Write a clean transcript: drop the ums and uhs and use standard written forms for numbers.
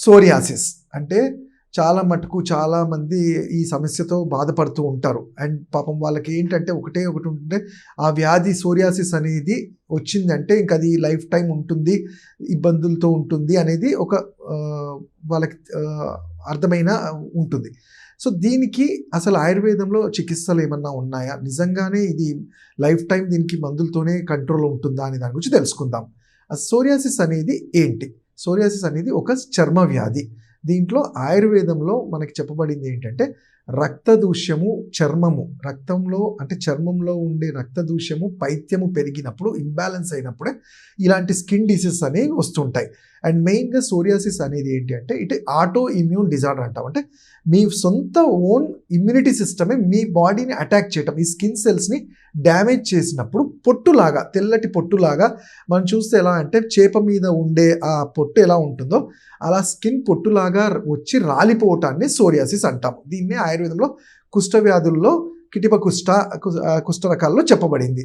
Psoriasis అంటే చాలా మటుకు చాలామంది ఈ సమస్యతో బాధపడుతూ ఉంటారు. అండ్ పాపం వాళ్ళకి ఏంటంటే ఒకటి ఉంటుంటే ఆ వ్యాధి సోరియాసిస్ అనేది వచ్చిందంటే ఇంక అది లైఫ్ టైం ఉంటుంది, ఇబ్బందులతో ఉంటుంది అనేది ఒక వాళ్ళకి అర్థమైన ఉంటుంది. సో దీనికి అసలు ఆయుర్వేదంలో చికిత్సలు ఏమన్నా ఉన్నాయా, నిజంగానే ఇది లైఫ్ టైం దీనికి మందులతోనే కంట్రోల్ ఉంటుందా అనే దాని గురించి తెలుసుకుందాం. సోరియాసిస్ అనేది ఏంటి? సోరియాసిస్ అనేది ఒక చర్మ వ్యాధి. దీంట్లో ఆయుర్వేదంలో మనకి చెప్పబడింది ఏంటంటే రక్తదూష్యము, చర్మము, రక్తంలో అంటే చర్మంలో ఉండే రక్తదూష్యము, పైత్యము పెరిగినప్పుడు, ఇంబ్యాలెన్స్ అయినప్పుడే ఇలాంటి స్కిన్ డిసీజెస్ అనేవి వస్తుంటాయి. అండ్ మెయిన్గా సోరియాసిస్ అనేది ఏంటి అంటే ఇటు ఆటో ఇమ్యూన్ డిజార్డర్ అంటాం. అంటే మీ సొంత ఓన్ ఇమ్యూనిటీ సిస్టమే మీ బాడీని అటాక్ చేయటం, ఈ స్కిన్ సెల్స్ని డ్యామేజ్ చేసినప్పుడు పొట్టులాగా, తెల్లటి పొట్టులాగా మనం చూస్తే ఎలా అంటే చేప మీద ఉండే ఆ పొట్టు ఎలా ఉంటుందో అలా స్కిన్ పొట్టులాగా వచ్చి రాలిపోవటాన్ని సోరియాసిస్ అంటాము. దీన్నే ఆయుర్వేదంలో కుష్ఠవ్యాధుల్లో కుష్ఠ రకాల్లో చెప్పబడింది.